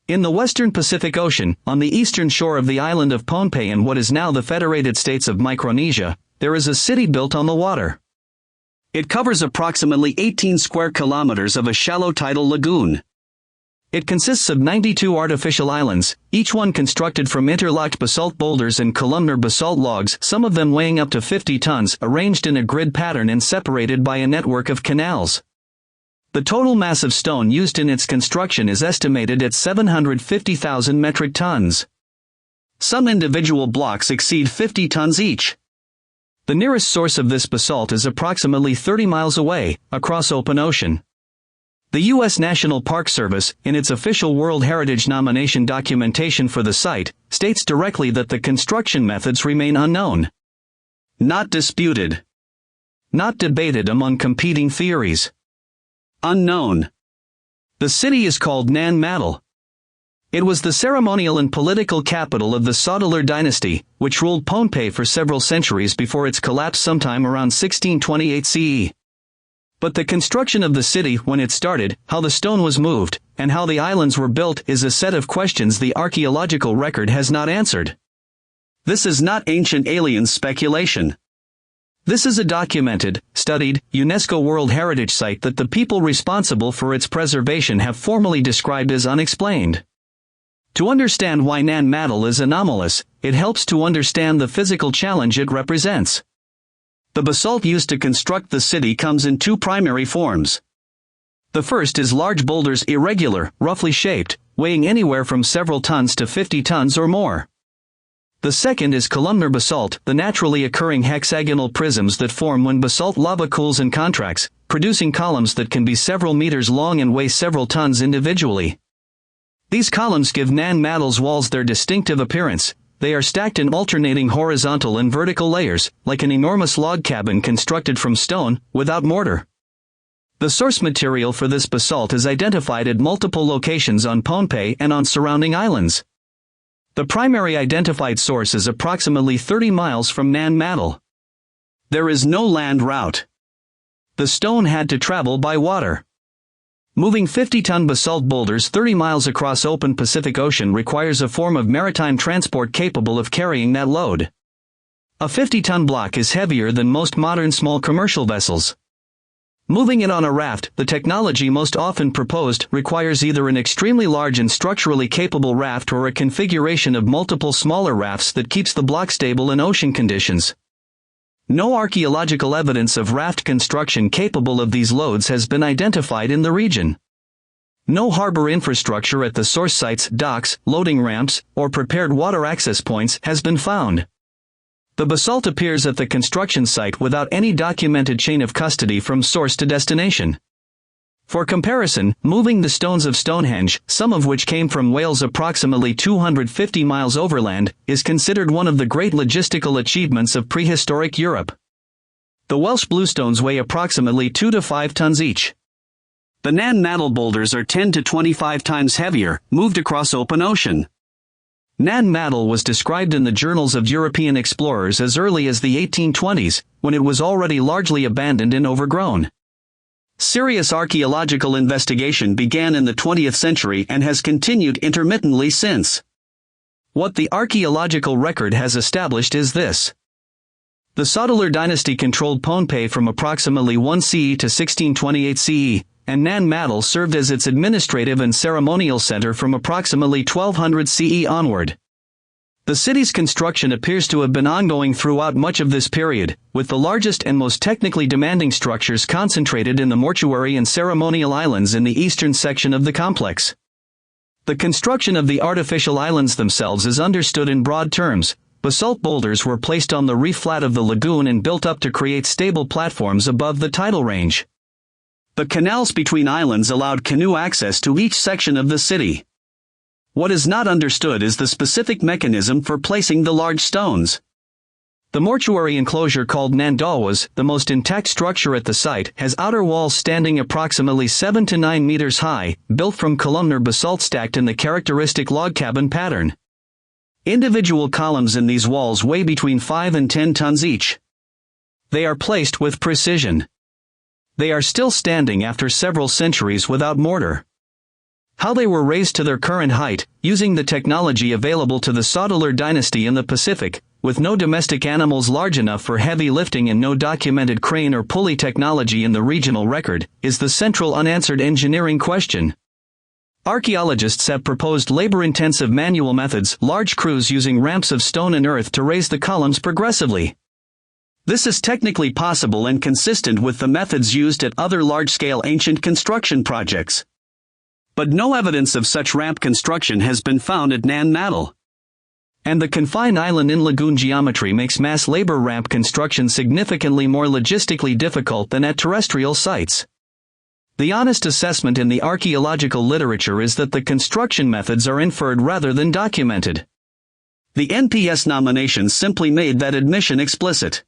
In the western Pacific Ocean, on the eastern shore of the island of Pohnpei in what is now the Federated States of Micronesia, there is a city built on the water. It covers approximately 18 square kilometers of a shallow tidal lagoon. It consists of 92 artificial islands, each one constructed from interlocked basalt boulders and columnar basalt logs, some of them weighing up to 50 tons, arranged in a grid pattern and separated by a network of canals. The total mass of stone used in its construction is estimated at 750,000 metric tons. Some individual blocks exceed 50 tons each. The nearest source of this basalt is approximately 30 miles away, across open ocean. The U.S. National Park Service, in its official World Heritage nomination documentation for the site, states directly that the construction methods remain unknown. Not disputed. Not debated among competing theories. Unknown. The city is called Nan Madol. It was the ceremonial and political capital of the Sotalar dynasty, which ruled Pohnpei for several centuries before its collapse sometime around 1628 CE. But the construction of the city when it started, how the stone was moved, and how the islands were built is a set of questions the archaeological record has not answered. This is not ancient aliens speculation. This is a documented, studied, UNESCO World Heritage Site that the people responsible for its preservation have formally described as unexplained. To understand why Nan Madol is anomalous, it helps to understand the physical challenge it represents. The basalt used to construct the city comes in two primary forms. The first is large boulders, irregular, roughly shaped, weighing anywhere from several tons to 50 tons or more. The second is columnar basalt, the naturally occurring hexagonal prisms that form when basalt lava cools and contracts, producing columns that can be several meters long and weigh several tons individually. These columns give Nan Madol's walls their distinctive appearance. They are stacked in alternating horizontal and vertical layers, like an enormous log cabin constructed from stone, without mortar. The source material for this basalt is identified at multiple locations on Pohnpei and on surrounding islands. The primary identified source is approximately 30 miles from Nan Madol. There is no land route. The stone had to travel by water. Moving 50-ton basalt boulders 30 miles across open Pacific Ocean requires a form of maritime transport capable of carrying that load. A 50-ton block is heavier than most modern small commercial vessels. Moving it on a raft, the technology most often proposed, requires either an extremely large and structurally capable raft or a configuration of multiple smaller rafts that keeps the block stable in ocean conditions. No archaeological evidence of raft construction capable of these loads has been identified in the region. No harbor infrastructure at the source sites, docks, loading ramps, or prepared water access points has been found. The basalt appears at the construction site without any documented chain of custody from source to destination. For comparison, moving the stones of Stonehenge, some of which came from Wales approximately 250 miles overland, is considered one of the great logistical achievements of prehistoric Europe. The Welsh bluestones weigh approximately 2 to 5 tons each. The Nan Madol boulders are 10 to 25 times heavier, moved across open ocean. Nan Madol was described in the journals of European explorers as early as the 1820s, when it was already largely abandoned and overgrown. Serious archaeological investigation began in the 20th century and has continued intermittently since. What the archaeological record has established is this. The Sotalar dynasty controlled Pohnpei from approximately 1 CE to 1628 CE, and Nan Madol served as its administrative and ceremonial center from approximately 1200 CE onward. The city's construction appears to have been ongoing throughout much of this period, with the largest and most technically demanding structures concentrated in the mortuary and ceremonial islands in the eastern section of the complex. The construction of the artificial islands themselves is understood in broad terms. Basalt boulders were placed on the reef flat of the lagoon and built up to create stable platforms above the tidal range. The canals between islands allowed canoe access to each section of the city. What is not understood is the specific mechanism for placing the large stones. The mortuary enclosure called Nan Madol, the most intact structure at the site, has outer walls standing approximately 7 to 9 meters high, built from columnar basalt stacked in the characteristic log cabin pattern. Individual columns in these walls weigh between 5 and 10 tons each. They are placed with precision. They are still standing after several centuries without mortar. How they were raised to their current height, using the technology available to the Soutler dynasty in the Pacific, with no domestic animals large enough for heavy lifting and no documented crane or pulley technology in the regional record, is the central unanswered engineering question. Archaeologists have proposed labor-intensive manual methods, large crews using ramps of stone and earth to raise the columns progressively. This is technically possible and consistent with the methods used at other large-scale ancient construction projects. But no evidence of such ramp construction has been found at Nan Madol. And the confined island in lagoon geometry makes mass labor ramp construction significantly more logistically difficult than at terrestrial sites. The honest assessment in the archaeological literature is that the construction methods are inferred rather than documented. The NPS nominations simply made that admission explicit.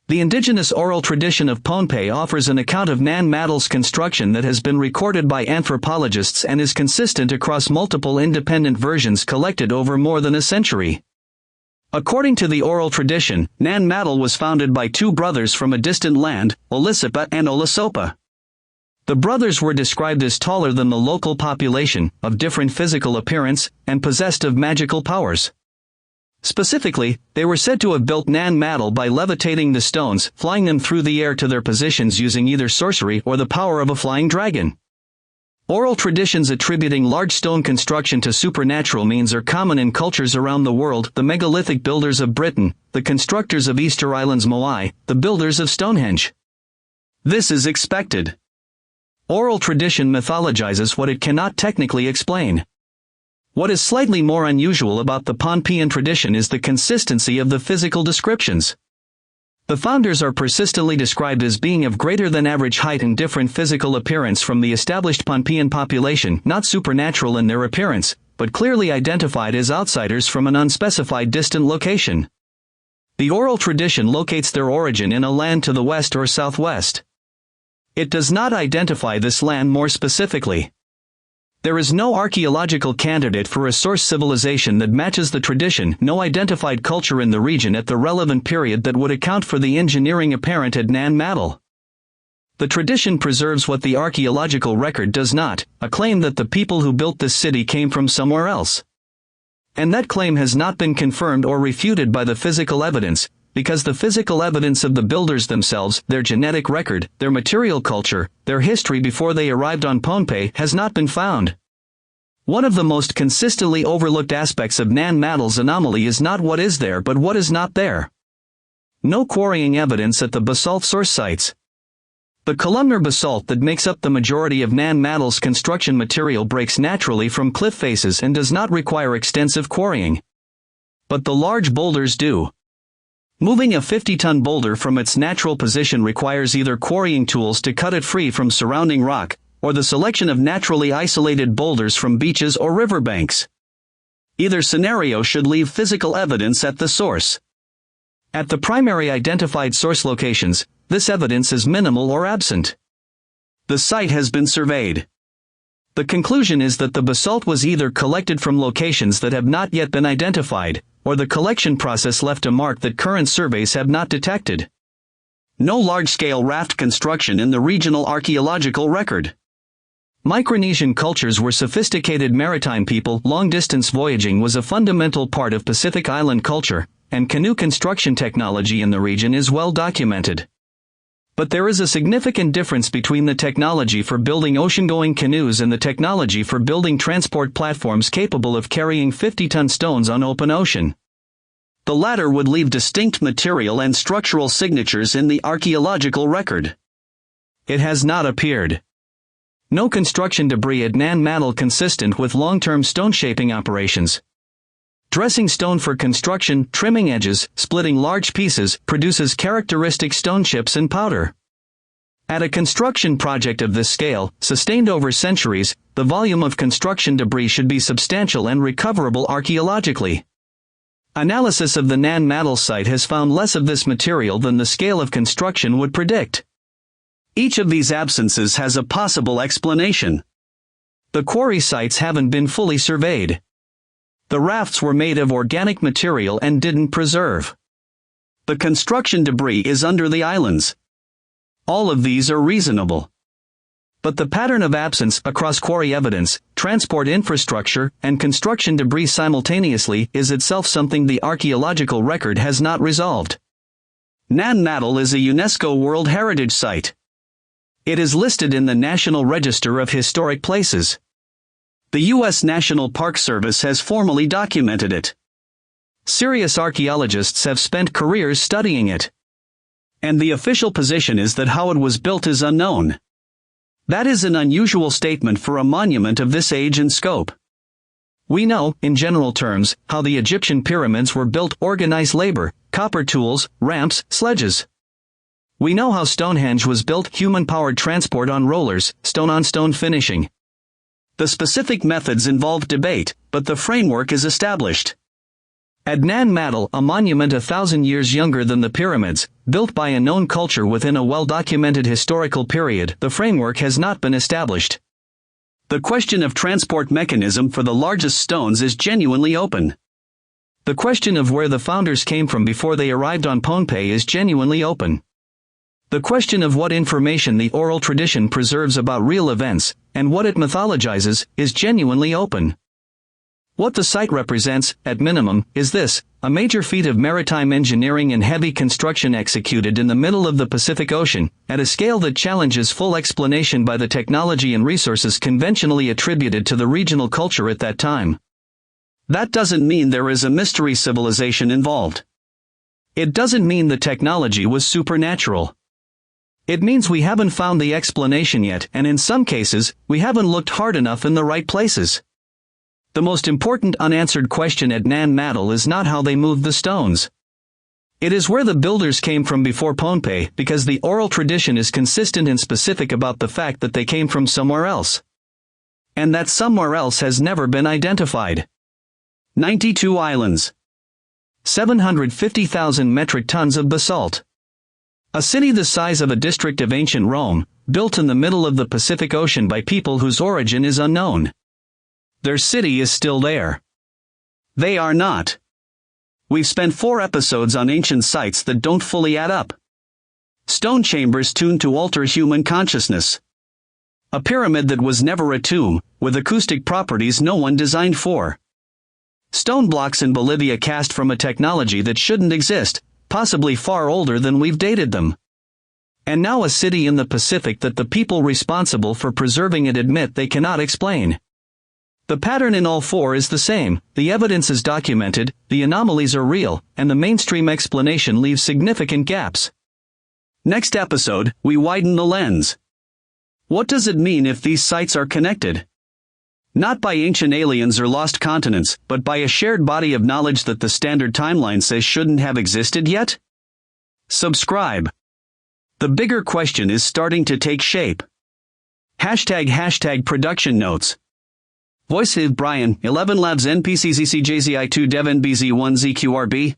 The indigenous oral tradition of Pohnpei offers an account of Nan Madol's construction that has been recorded by anthropologists and is consistent across multiple independent versions collected over more than a century. According to the oral tradition, Nan Madol was founded by two brothers from a distant land, Olisipa and Olisopa. The brothers were described as taller than the local population, of different physical appearance, and possessed of magical powers. Specifically, they were said to have built Nan Madol by levitating the stones, flying them through the air to their positions using either sorcery or the power of a flying dragon. Oral traditions attributing large stone construction to supernatural means are common in cultures around the world: the megalithic builders of Britain, the constructors of Easter Island's Moai, the builders of Stonehenge. This is expected. Oral tradition mythologizes what it cannot technically explain. What is slightly more unusual about the Pohnpeian tradition is the consistency of the physical descriptions. The founders are persistently described as being of greater than average height and different physical appearance from the established Pohnpeian population, not supernatural in their appearance, but clearly identified as outsiders from an unspecified distant location. The oral tradition locates their origin in a land to the west or southwest. It does not identify this land more specifically. There is no archaeological candidate for a source civilization that matches the tradition, no identified culture in the region at the relevant period that would account for the engineering apparent at Nan Madol. The tradition preserves what the archaeological record does not, a claim that the people who built this city came from somewhere else. And that claim has not been confirmed or refuted by the physical evidence, because the physical evidence of the builders themselves, their genetic record, their material culture, their history before they arrived on Pohnpei, has not been found. One of the most consistently overlooked aspects of Nan Madol's anomaly is not what is there but what is not there. No quarrying evidence at the basalt source sites. The columnar basalt that makes up the majority of Nan Madol's construction material breaks naturally from cliff faces and does not require extensive quarrying. But the large boulders do. Moving a 50-ton boulder from its natural position requires either quarrying tools to cut it free from surrounding rock, or the selection of naturally isolated boulders from beaches or riverbanks. Either scenario should leave physical evidence at the source. At the primary identified source locations, this evidence is minimal or absent. The site has been surveyed. The conclusion is that the basalt was either collected from locations that have not yet been identified, or the collection process left a mark that current surveys have not detected. No large-scale raft construction in the regional archaeological record. Micronesian cultures were sophisticated maritime people. Long-distance voyaging was a fundamental part of Pacific Island culture, and canoe construction technology in the region is well documented. But there is a significant difference between the technology for building ocean-going canoes and the technology for building transport platforms capable of carrying 50-ton stones on open ocean. The latter would leave distinct material and structural signatures in the archaeological record. It has not appeared. No construction debris at Nan Madol consistent with long-term stone shaping operations. Dressing stone for construction, trimming edges, splitting large pieces, produces characteristic stone chips and powder. At a construction project of this scale, sustained over centuries, the volume of construction debris should be substantial and recoverable archaeologically. Analysis of the Nan Madol site has found less of this material than the scale of construction would predict. Each of these absences has a possible explanation. The quarry sites haven't been fully surveyed. The rafts were made of organic material and didn't preserve. The construction debris is under the islands. All of these are reasonable. But the pattern of absence across quarry evidence, transport infrastructure, and construction debris simultaneously is itself something the archaeological record has not resolved. Nan Madol is a UNESCO World Heritage Site. It is listed in the National Register of Historic Places. The U.S. National Park Service has formally documented it. Serious archaeologists have spent careers studying it. And the official position is that how it was built is unknown. That is an unusual statement for a monument of this age and scope. We know, in general terms, how the Egyptian pyramids were built: organized labor, copper tools, ramps, sledges. We know how Stonehenge was built: human-powered transport on rollers, stone-on-stone finishing. The specific methods involve debate, but the framework is established. At Nan Madol, a monument 1,000 years younger than the pyramids, built by a known culture within a well-documented historical period, the framework has not been established. The question of transport mechanism for the largest stones is genuinely open. The question of where the founders came from before they arrived on Pohnpei is genuinely open. The question of what information the oral tradition preserves about real events, and what it mythologizes, is genuinely open. What the site represents, at minimum, is this: a major feat of maritime engineering and heavy construction executed in the middle of the Pacific Ocean, at a scale that challenges full explanation by the technology and resources conventionally attributed to the regional culture at that time. That doesn't mean there is a mystery civilization involved. It doesn't mean the technology was supernatural. It means we haven't found the explanation yet, and in some cases, we haven't looked hard enough in the right places. The most important unanswered question at Nan Madol is not how they moved the stones. It is where the builders came from before Pohnpei, because the oral tradition is consistent and specific about the fact that they came from somewhere else. And that somewhere else has never been identified. 92 islands. 750,000 metric tons of basalt. A city the size of a district of ancient Rome, built in the middle of the Pacific Ocean by people whose origin is unknown. Their city is still there. They are not. We've spent 4 episodes on ancient sites that don't fully add up. Stone chambers tuned to alter human consciousness. A pyramid that was never a tomb, with acoustic properties no one designed for. Stone blocks in Bolivia cast from a technology that shouldn't exist, possibly far older than we've dated them. And now a city in the Pacific that the people responsible for preserving it admit they cannot explain. The pattern in all 4 is the same: the evidence is documented, the anomalies are real, and the mainstream explanation leaves significant gaps. Next episode, we widen the lens. What does it mean if these sites are connected? Not by ancient aliens or lost continents, but by a shared body of knowledge that the standard timeline says shouldn't have existed yet? Subscribe. The bigger question is starting to take shape. ## production notes. Voice of Brian, 11 Labs NPCZCJZI2 Dev NBZ1 ZQRB.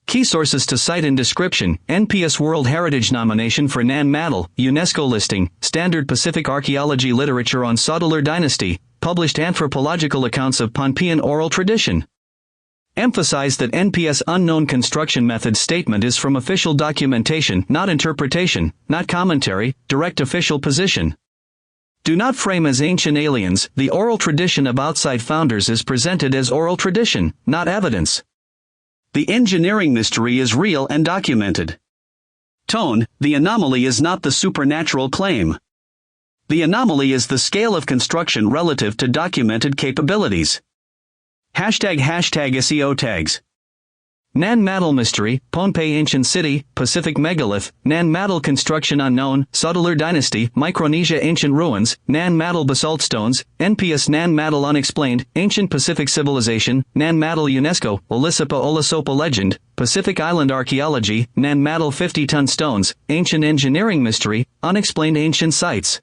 Key sources to cite in description: NPS World Heritage nomination for Nan Madol, UNESCO listing, standard Pacific archaeology literature on Soutler Dynasty, published anthropological accounts of Pohnpeian oral tradition. Emphasize that NPS unknown construction method statement is from official documentation, not interpretation, not commentary, direct official position. Do not frame as ancient aliens. The oral tradition of outside founders is presented as oral tradition, not evidence. The engineering mystery is real and documented. Tone: the anomaly is not the supernatural claim. The anomaly is the scale of construction relative to documented capabilities. ## SEO tags. Nan Madol mystery, Pohnpei ancient city, Pacific megalith, Nan Madol construction unknown, Soutler dynasty, Micronesia ancient ruins, Nan Madol basalt stones, NPS Nan Madol unexplained, ancient Pacific civilization, Nan Madol UNESCO, Olisopa legend, Pacific island archaeology, Nan Madol 50-ton stones, ancient engineering mystery, unexplained ancient sites.